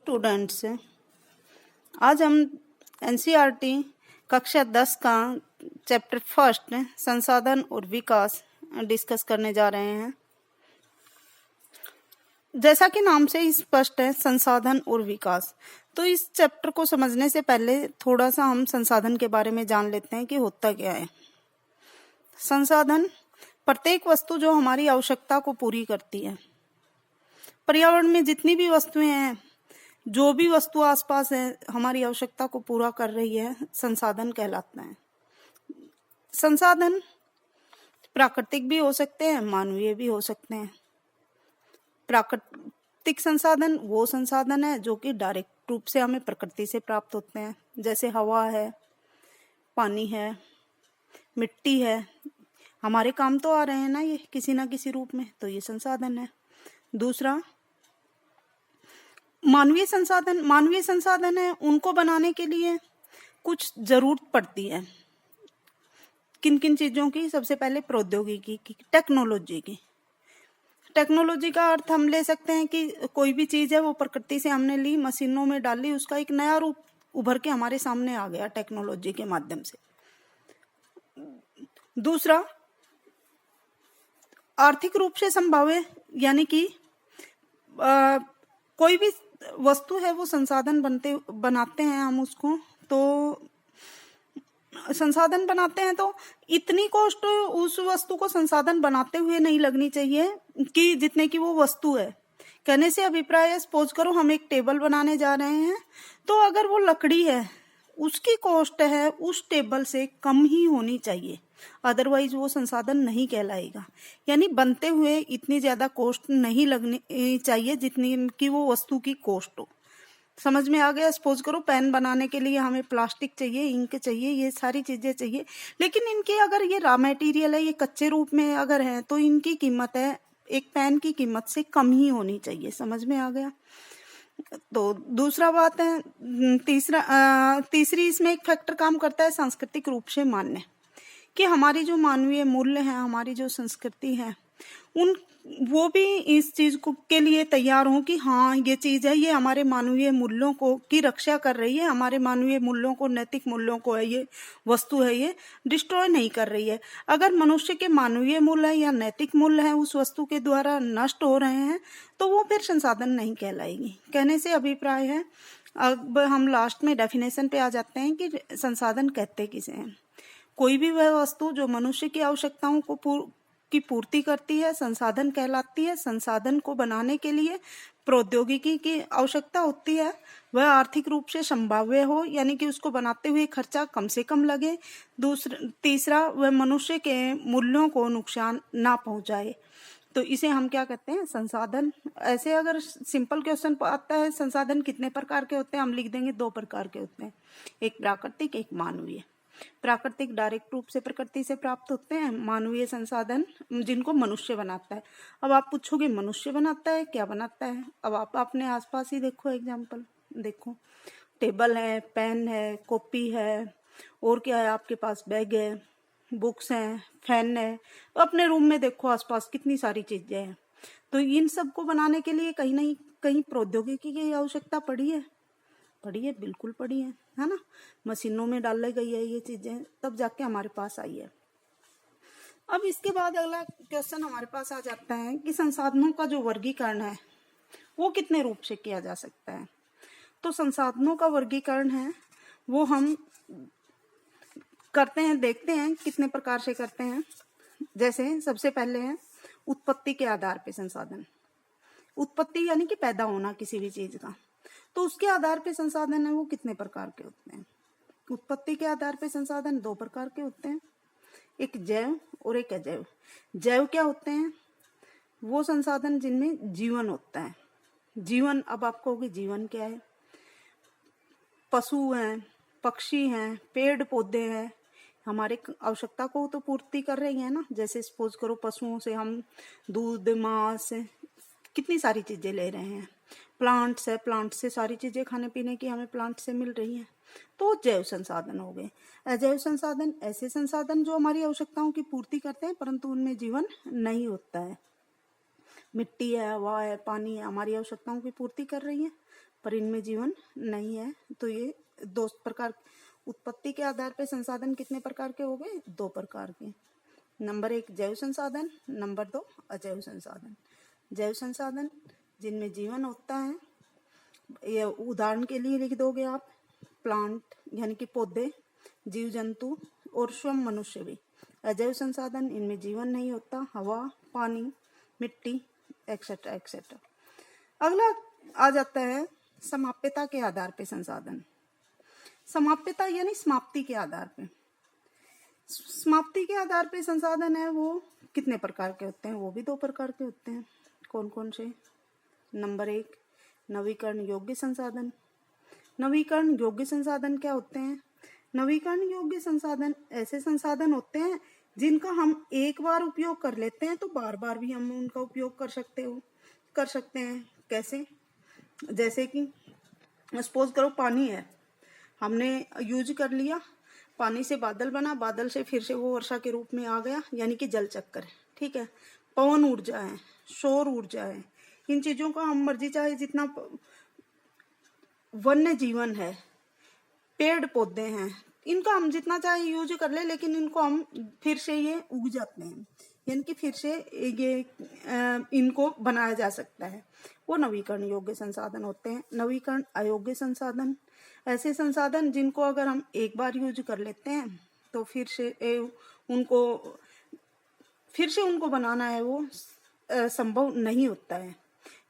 Students, आज हम NCERT कक्षा 10 का चैप्टर फर्स्ट संसाधन और विकास डिस्कस करने जा रहे हैं। जैसा कि नाम से ही स्पष्ट है, संसाधन और विकास। तो इस चैप्टर को समझने से पहले थोड़ा सा हम संसाधन के बारे में जान लेते हैं कि होता क्या है। संसाधन प्रत्येक वस्तु जो हमारी आवश्यकता को पूरी करती है। पर्यावरण में जितनी भी वस्तुएं हैं, जो भी वस्तु आसपास है, हमारी आवश्यकता को पूरा कर रही है, संसाधन कहलाता है। संसाधन प्राकृतिक भी हो सकते हैं, मानवीय भी हो सकते हैं। प्राकृतिक संसाधन वो संसाधन है जो कि डायरेक्ट रूप से हमें प्रकृति से प्राप्त होते हैं, जैसे हवा है, पानी है, मिट्टी है। हमारे काम तो आ रहे हैं ना ये किसी ना किसी रूप में, तो ये संसाधन है। दूसरा मानवीय संसाधन है, उनको बनाने के लिए कुछ जरूरत पड़ती है। किन किन चीजों की? सबसे पहले प्रौद्योगिकी की, टेक्नोलॉजी की। टेक्नोलॉजी का अर्थ हम ले सकते हैं कि कोई भी चीज है वो प्रकृति से हमने ली, मशीनों में डाली, उसका एक नया रूप उभर के हमारे सामने आ गया टेक्नोलॉजी के माध्यम से। दूसरा आर्थिक रूप से संभाव्य, यानी कि कोई भी वस्तु है वो संसाधन बनाते हैं हम उसको, तो संसाधन बनाते हैं तो इतनी कॉस्ट उस वस्तु को संसाधन बनाते हुए नहीं लगनी चाहिए कि जितने की वो वस्तु है। कहने से अभिप्राय है, सपोज करो हम एक टेबल बनाने जा रहे हैं, तो अगर वो लकड़ी है, उसकी कॉस्ट है उस टेबल से कम ही होनी चाहिए, अदरवाइज वो संसाधन नहीं कहलाएगा। यानी बनते हुए इतनी ज्यादा कॉस्ट नहीं लगनी चाहिए जितनी की वो वस्तु की कॉस्ट हो। समझ में आ गया? सपोज करो पेन बनाने के लिए हमें प्लास्टिक चाहिए, इंक चाहिए, ये सारी चीजें चाहिए, लेकिन इनके अगर ये रॉ मटेरियल है, ये कच्चे रूप में अगर है, तो इनकी कीमत है एक पेन की कीमत से कम ही होनी चाहिए। समझ में आ गया? तो दूसरा बात है, तीसरी इसमें एक फैक्टर काम करता है, सांस्कृतिक रूप से मान्य, कि हमारी जो मानवीय मूल्य है, हमारी जो संस्कृति है, वो भी इस चीज को के लिए तैयार हो कि हाँ ये चीज है, ये हमारे मानवीय मूल्यों को की रक्षा कर रही है, हमारे मानवीय मूल्यों को, नैतिक मूल्यों को है, ये वस्तु है, ये डिस्ट्रॉय नहीं कर रही है। अगर मनुष्य के मानवीय मूल्य या नैतिक मूल्य है उस वस्तु के द्वारा नष्ट हो रहे हैं, तो वो फिर संसाधन नहीं कहलाएगी। कहने से अभिप्राय है, अब हम लास्ट में डेफिनेशन पे आ जाते हैं कि संसाधन कहते किसे हैं। कोई भी वह वस्तु जो मनुष्य की आवश्यकताओं की पूर्ति करती है, संसाधन कहलाती है। संसाधन को बनाने के लिए प्रौद्योगिकी की आवश्यकता होती है, वह आर्थिक रूप से संभाव्य हो, यानी कि उसको बनाते हुए खर्चा कम से कम लगे। तीसरा, वह मनुष्य के मूल्यों को नुकसान ना पहुंचाए, तो इसे हम क्या कहते हैं? संसाधन। ऐसे अगर सिंपल क्वेश्चन आता है संसाधन कितने प्रकार के होते हैं, हम लिख देंगे 2 प्रकार के होते हैं, एक प्राकृतिक, एक मानवीय। प्राकृतिक डायरेक्ट रूप से प्रकृति से प्राप्त होते हैं, मानवीय संसाधन जिनको मनुष्य बनाता है। अब आप पूछोगे मनुष्य बनाता है, क्या बनाता है? अब आप अपने आसपास ही देखो, एग्जांपल देखो, टेबल है, पेन है, कॉपी है, और क्या है आपके पास? बैग है, बुक्स हैं, फैन है। तो अपने रूम में देखो आसपास कितनी सारी चीजें हैं। तो इन सब को बनाने के लिए कहीं ना कहीं प्रौद्योगिकी की आवश्यकता पड़ी है, बिल्कुल पड़ी है ना। मशीनों में डाल गई है ये चीजें, तब जाके हमारे पास आई है। अब इसके बाद अगला क्वेश्चन हमारे पास आ जाता है कि संसाधनों का जो वर्गीकरण है वो कितने रूप से किया जा सकता है। तो संसाधनों का वर्गीकरण है वो हम करते हैं, देखते हैं कितने प्रकार से करते हैं। जैसे सबसे पहले है उत्पत्ति के आधार पे संसाधन। उत्पत्ति यानी कि पैदा होना किसी भी चीज का, तो उसके आधार पे संसाधन है वो कितने प्रकार के होते हैं। उत्पत्ति के आधार पे संसाधन 2 प्रकार के होते हैं, एक जैव और एक अजैव। जैव क्या होते हैं? वो संसाधन जिनमें जीवन होता है। जीवन, अब आप कहोगे जीवन क्या है? पशु हैं, पक्षी हैं, पेड़ पौधे हैं, हमारे आवश्यकता को तो पूर्ति कर रही है ना। जैसे सपोज करो पशुओं से हम दूध, मांस, कितनी सारी चीजें ले रहे हैं। प्लांट्स है, प्लांट से सारी चीजें खाने पीने की हमें प्लांट से मिल रही हैं, तो जैव संसाधन हो गए। अजैव संसाधन ऐसे संसाधन जो हमारी आवश्यकताओं की पूर्ति करते हैं परंतु उनमें जीवन नहीं होता है। मिट्टी है, हवा है, पानी है, हमारी आवश्यकताओं की पूर्ति कर रही है पर इनमें जीवन नहीं है। तो ये दो प्रकार, उत्पत्ति के आधार पे संसाधन कितने प्रकार के हो गए? 2 प्रकार के। नंबर 1 जैव संसाधन, नंबर 2 अजैव संसाधन। जैव संसाधन जिनमें जीवन होता है, ये उदाहरण के लिए लिख दोगे आप, प्लांट यानी कि पौधे, जीव जंतु और स्वयं मनुष्य भी। अजैव संसाधन, इनमें जीवन नहीं होता, हवा, पानी, मिट्टी, एक्सेट्रा एक्सेट्रा। अगला आ जाता है समाप्यता के आधार पे संसाधन। समाप्यता यानी समाप्ति के आधार पे। समाप्ति के आधार पे संसाधन है वो कितने प्रकार के होते हैं? वो भी 2 प्रकार के होते हैं। कौन कौन से? नंबर 1 नवीकरण योग्य संसाधन। नवीकरण योग्य संसाधन क्या होते हैं? नवीकरण योग्य संसाधन ऐसे संसाधन होते हैं जिनका हम एक बार उपयोग कर लेते हैं तो बार बार भी हम उनका उपयोग कर सकते हैं। कैसे? जैसे कि सपोज करो पानी है, हमने यूज कर लिया, पानी से बादल बना, बादल से फिर से वो वर्षा के रूप में आ गया, यानी कि जल चक्कर है। ठीक है, पवन ऊर्जा है, सौर ऊर्जा है, इन चीजों का हम मर्जी चाहे जितना, वन्य जीवन है, पेड़ पौधे हैं, इनका हम जितना चाहे यूज कर ले, लेकिन इनको हम फिर से ये उग जाते हैं, यानी कि फिर से ये इनको बनाया जा सकता है। वो नवीकरण योग्य संसाधन होते हैं। नवीकरण अयोग्य संसाधन ऐसे संसाधन जिनको अगर हम एक बार यूज कर लेते हैं तो फिर से उनको बनाना है वो संभव नहीं होता है,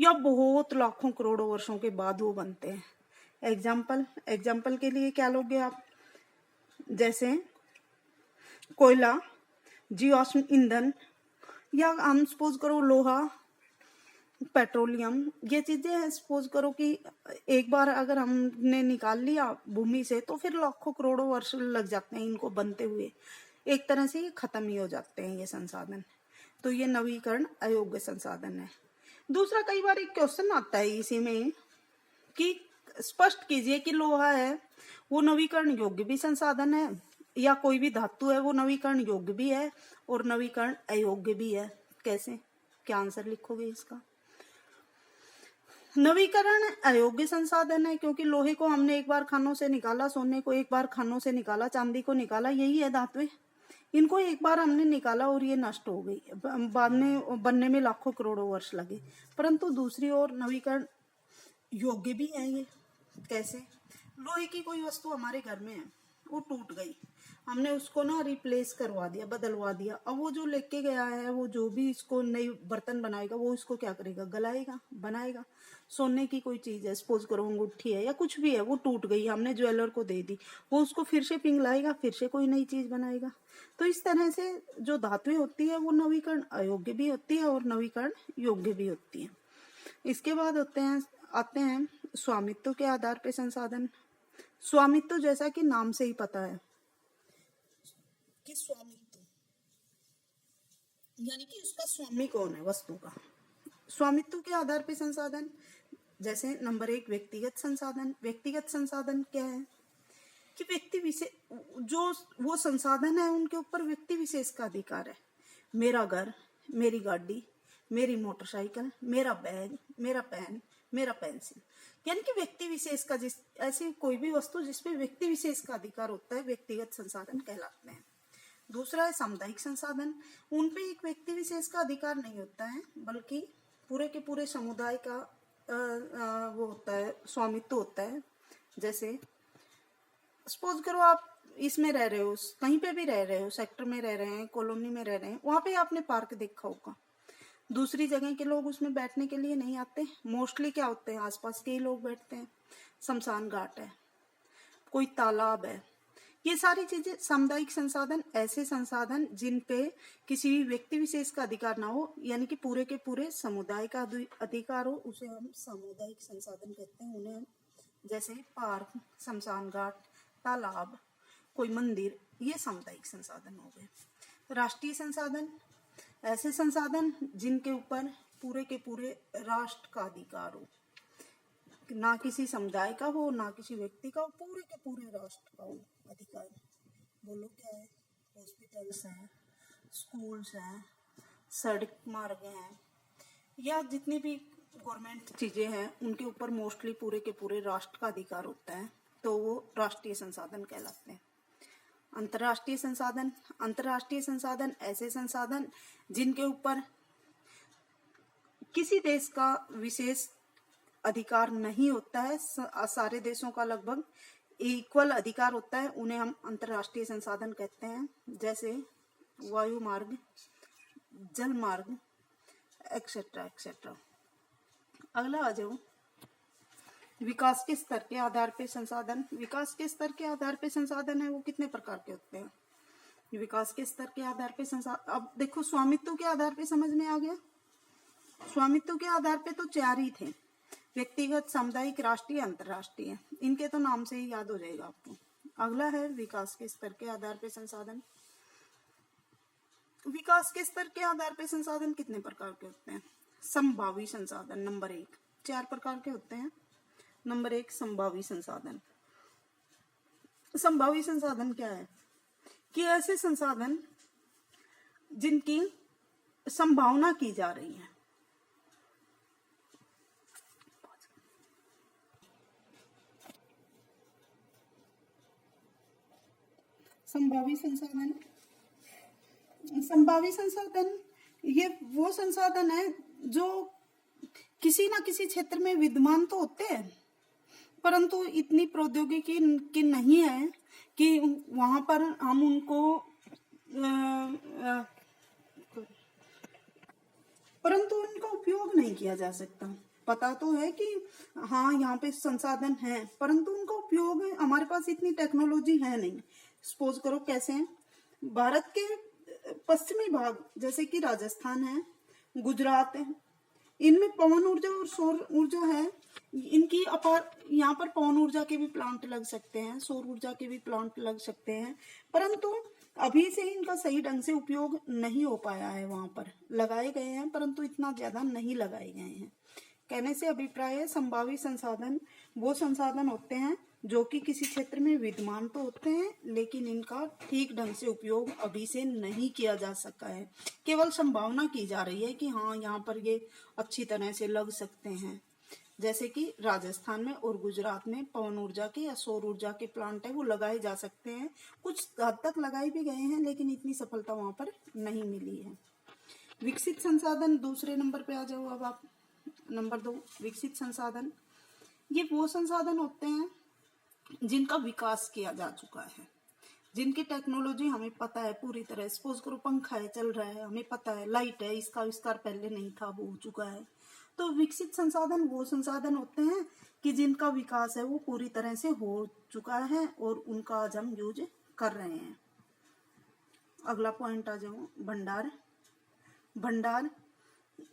या बहुत लाखों करोड़ों वर्षों के बाद वो बनते हैं। एग्जाम्पल के लिए क्या लोगे आप? जैसे कोयला, जीवाश्म ईंधन, या हम सपोज करो लोहा, पेट्रोलियम, ये चीजें सपोज करो कि एक बार अगर हमने निकाल लिया भूमि से तो फिर लाखों करोड़ों वर्ष लग जाते हैं इनको बनते हुए, एक तरह से ये खत्म ही हो जाते हैं ये संसाधन। तो ये नवीकरण अयोग्य संसाधन है। दूसरा, कई बार एक क्वेश्चन आता है इसी में कि स्पष्ट कीजिए कि लोहा है वो नवीकरण योग्य भी संसाधन है, या कोई भी धातु है वो नवीकरण योग्य भी है और नवीकरण अयोग्य भी है। कैसे? क्या आंसर लिखोगे इसका? नवीकरण अयोग्य संसाधन है क्योंकि लोहे को हमने एक बार खानों से निकाला, सोने को एक बार खानों से निकाला, चांदी को निकाला, यही है धातुएं। इनको एक बार हमने निकाला और ये नष्ट हो गई, बाद में बनने में लाखों करोड़ों वर्ष लगे। परंतु दूसरी ओर नवीकरण योग्य भी है ये। कैसे? लोहे की कोई वस्तु हमारे घर में है, वो टूट गई, हमने उसको ना रिप्लेस करवा दिया, बदलवा दिया। अब वो जो लेके गया है, वो जो भी इसको नई बर्तन बनाएगा, वो इसको क्या करेगा? गलाएगा, बनाएगा। सोने की कोई चीज है, सपोज करो अंगूठी है या कुछ भी है, वो टूट गई, हमने ज्वेलर को दे दी, वो उसको फिर से पिघलाएगा, फिर से कोई नई चीज बनाएगा। तो इस तरह से जो धातुएं होती है वो नवीकरण अयोग्य भी होती है और नवीकरण योग्य भी होती है। इसके बाद आते हैं स्वामित्व के आधार पे संसाधन। स्वामित्व जैसा कि नाम से ही पता है कि स्वामित्व यानी कि उसका स्वामी कौन है वस्तु का। स्वामित्व के आधार पे संसाधन, जैसे नंबर 1 व्यक्तिगत संसाधन। व्यक्तिगत संसाधन क्या है कि व्यक्ति विशेष जो वो संसाधन है उनके ऊपर व्यक्ति विशेष का अधिकार है। मेरा घर, मेरी गाड़ी, मेरी मोटरसाइकिल, मेरा बैग, मेरा पेन, मेरा पेंसिल, यानी कि व्यक्ति विशेष का ऐसी कोई भी वस्तु जिसपे व्यक्ति विशेष का अधिकार होता है व्यक्तिगत संसाधन कहलाते हैं। दूसरा है सामुदायिक संसाधन। उन पे एक व्यक्ति विशेष का अधिकार नहीं होता है, बल्कि पूरे के पूरे समुदाय का वो होता है, स्वामित्व होता है। जैसे सपोज करो आप इसमें रह रहे हो, कहीं पे भी रह रहे हो, सेक्टर में रह रहे हैं, कॉलोनी में रह रहे हैं, वहां पे आपने पार्क देखा होगा। दूसरी जगह के लोग उसमें बैठने के लिए नहीं आते, मोस्टली क्या होते हैं, आसपास के ही लोग बैठते हैं। शमशान घाट है, कोई तालाब है, ये सारी चीजें सामुदायिक संसाधन, ऐसे संसाधन जिन पे किसी भी व्यक्ति विशेष का अधिकार ना हो, यानी कि पूरे के पूरे समुदाय का अधिकार हो, उसे हम सामुदायिक संसाधन कहते हैं। उन्हें जैसे पार्क, शमशान घाट, तालाब, कोई मंदिर, ये सामुदायिक संसाधन हो गए। राष्ट्रीय संसाधन ऐसे संसाधन जिनके ऊपर पूरे के पूरे राष्ट्र का अधिकार हो, ना किसी समुदाय का हो, ना किसी व्यक्ति का हो, पूरे के पूरे राष्ट्र का हो अधिकार। बोलो क्या है? हॉस्पिटल्स हैं, स्कूल्स हैं, सड़क मार्ग हैं, या जितनी भी गवर्नमेंट चीजें हैं उनके ऊपर मोस्टली पूरे के पूरे राष्ट्र का अधिकार होता है, तो वो राष्ट्रीय संसाधन कहलाते हैं। अंतर्राष्ट्रीय संसाधन ऐसे संसाधन जिनके ऊपर किसी देश का विशेष अधिकार नहीं होता है, सारे देशों का लगभग इक्वल अधिकार होता है, उन्हें हम अंतर्राष्ट्रीय संसाधन कहते हैं। जैसे वायु मार्ग, जल मार्ग, एक्सेट्रा एक्सेट्रा। अगला आ जाओ, विकास के स्तर के आधार पे संसाधन। विकास के स्तर के आधार पे संसाधन है वो कितने प्रकार के होते हैं? विकास के स्तर के आधार पे संसाधन, अब देखो स्वामित्व के आधार पे समझ में आ गया। स्वामित्व के आधार पे तो 4 ही थे, व्यक्तिगत, सामुदायिक, राष्ट्रीय, अंतर्राष्ट्रीय। इनके तो नाम से ही याद हो जाएगा आपको। अगला है विकास के स्तर के आधार पे संसाधन। विकास के स्तर के आधार पे संसाधन कितने प्रकार के होते हैं? संभावी संसाधन नंबर 1, 4 प्रकार के होते हैं। नंबर 1 संभावी संसाधन। संभावी संसाधन क्या है कि ऐसे संसाधन जिनकी संभावना की जा रही है। संभावी संसाधन, संभावी संसाधन ये वो संसाधन है जो किसी ना किसी क्षेत्र में विद्यमान तो होते हैं, परंतु इतनी प्रौद्योगिकी की नहीं है कि वहां पर हम उनको परंतु उनका उपयोग नहीं किया जा सकता। पता तो है कि हाँ यहाँ पे संसाधन है, परंतु उनका उपयोग हमारे पास इतनी टेक्नोलॉजी है नहीं। सपोज करो कैसे हैं, भारत के पश्चिमी भाग जैसे कि राजस्थान है, गुजरात है, इनमें पवन ऊर्जा और सौर ऊर्जा है। इनकी अपार यहाँ पर पवन ऊर्जा के भी प्लांट लग सकते हैं, सौर ऊर्जा के भी प्लांट लग सकते हैं, परंतु अभी से इनका सही ढंग से उपयोग नहीं हो पाया है। वहां पर लगाए गए हैं परंतु इतना ज्यादा नहीं लगाए गए हैं। कहने से अभिप्राय है संभावी संसाधन वो संसाधन होते हैं जो कि किसी क्षेत्र में विद्यमान तो होते हैं, लेकिन इनका ठीक ढंग से उपयोग अभी से नहीं किया जा सका है। केवल संभावना की जा रही है कि हाँ यहाँ पर ये अच्छी तरह से लग सकते हैं। जैसे कि राजस्थान में और गुजरात में पवन ऊर्जा के या सौर ऊर्जा के प्लांट है वो लगाए जा सकते हैं। कुछ हद तक लगाए भी गए हैं, लेकिन इतनी सफलता वहां पर नहीं मिली है। विकसित संसाधन दूसरे नंबर पे आ जाओ। अब आप नंबर 2 विकसित संसाधन। ये वो संसाधन होते हैं जिनका विकास किया जा चुका है, जिनकी टेक्नोलॉजी हमें पता है पूरी तरह। सपोज करो पंखा है, चल रहा है, हमें पता है। लाइट है, इसका आविष्कार पहले नहीं था, वो हो चुका है। तो विकसित संसाधन वो संसाधन होते हैं कि जिनका विकास है वो पूरी तरह से हो चुका है और उनका आज हम यूज कर रहे हैं। अगला पॉइंट आ जाओ, भंडार। भंडार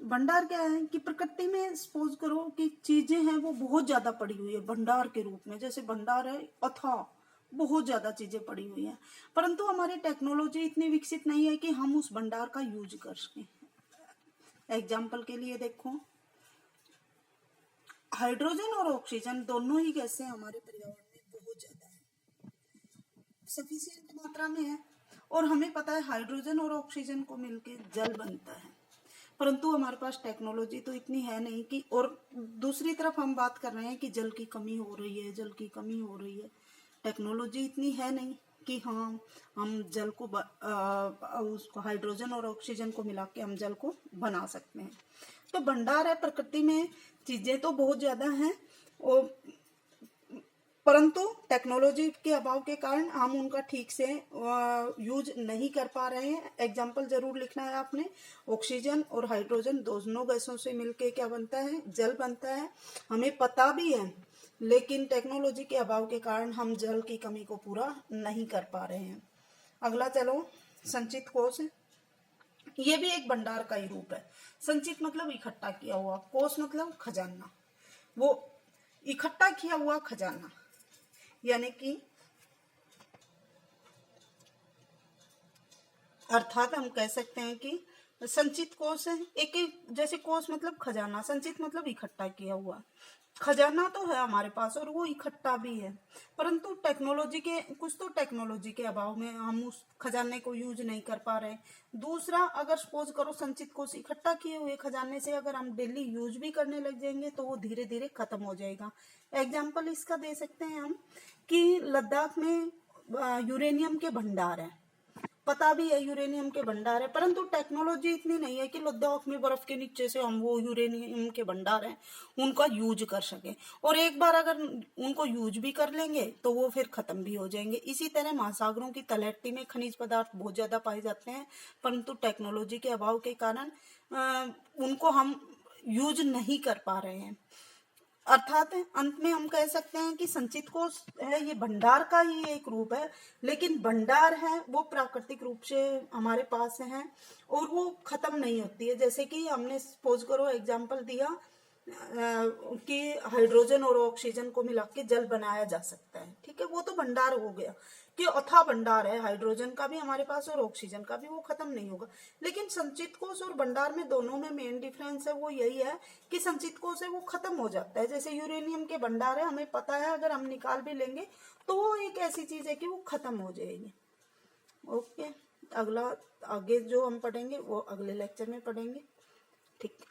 भंडार क्या है कि प्रकृति में सपोज करो कि चीजें हैं वो बहुत ज्यादा पड़ी हुई है भंडार के रूप में। जैसे भंडार है अथाह, बहुत ज्यादा चीजें पड़ी हुई है, परंतु हमारी टेक्नोलॉजी इतनी विकसित नहीं है कि हम उस भंडार का यूज कर सकें। एग्जाम्पल के लिए देखो, हाइड्रोजन और ऑक्सीजन दोनों ही गैसें हमारे पर्यावरण में बहुत ज्यादा है, सफिशिएंट मात्रा में है, और हमें पता है हाइड्रोजन और ऑक्सीजन को मिलके जल बनता है, परंतु हमारे पास टेक्नोलॉजी तो इतनी है नहीं कि। और दूसरी तरफ हम बात कर रहे हैं कि जल की कमी हो रही है, जल की कमी हो रही है। टेक्नोलॉजी इतनी है नहीं कि हाँ हम जल को उसको हाइड्रोजन और ऑक्सीजन को मिला के हम जल को बना सकते हैं। तो भंडार है, प्रकृति में चीजें तो बहुत ज्यादा हैं, और परंतु टेक्नोलॉजी के अभाव के कारण हम उनका ठीक से यूज नहीं कर पा रहे हैं। एग्जाम्पल जरूर लिखना है आपने। ऑक्सीजन और हाइड्रोजन दोनों गैसों से मिलके क्या बनता है? जल बनता है। हमें पता भी है, लेकिन टेक्नोलॉजी के अभाव के कारण हम जल की कमी को पूरा नहीं कर पा रहे हैं। अगला चलो, संचित कोष। ये भी एक भंडार का ही रूप है। संचित मतलब इकट्ठा किया हुआ, कोष मतलब खजाना। वो इकट्ठा किया हुआ खजाना, यानी कि अर्थात हम कह सकते हैं कि संचित कोष है एक, जैसे कोष मतलब खजाना, संचित मतलब इकट्ठा किया हुआ। खजाना तो है हमारे पास और वो इकट्ठा भी है, परंतु टेक्नोलॉजी के अभाव में हम उस खजाने को यूज नहीं कर पा रहे। दूसरा, अगर सपोज करो संचित कोष इकट्ठा किए हुए खजाने से अगर हम डेली यूज भी करने लग जाएंगे तो वो धीरे धीरे खत्म हो जाएगा। एग्जाम्पल इसका दे सकते हैं हम कि लद्दाख में यूरेनियम के भंडार है, पता भी है यूरेनियम के भंडार है, परंतु टेक्नोलॉजी इतनी नहीं है कि लद्दाख में बर्फ के नीचे से हम वो यूरेनियम के भंडार हैं उनका यूज कर सके, और एक बार अगर उनको यूज भी कर लेंगे तो वो फिर खत्म भी हो जाएंगे। इसी तरह महासागरों की तलहटी में खनिज पदार्थ बहुत ज्यादा पाए जाते हैं, परंतु टेक्नोलॉजी के अभाव के कारण उनको हम यूज नहीं कर पा रहे हैं। अर्थात अंत में हम कह सकते हैं कि संचित कोष है ये भंडार का ही एक रूप है, लेकिन भंडार है वो प्राकृतिक रूप से हमारे पास है और वो खत्म नहीं होती है। जैसे कि हमने सपोज करो एग्जांपल दिया कि हाइड्रोजन और ऑक्सीजन को मिला के जल बनाया जा सकता है, ठीक है, वो तो भंडार हो गया कि अथाह भंडार है हाइड्रोजन का भी हमारे पास और ऑक्सीजन का भी, वो खत्म नहीं होगा। लेकिन संचित कोष और भंडार में दोनों में मेन डिफरेंस है वो यही है कि संचित कोष है वो खत्म हो जाता है। जैसे यूरेनियम के भंडार है, हमें पता है अगर हम निकाल भी लेंगे तो वो एक ऐसी चीज है कि वो खत्म हो जाएगी। ओके, अगला आगे जो हम पढ़ेंगे वो अगले लेक्चर में पढ़ेंगे। ठीक।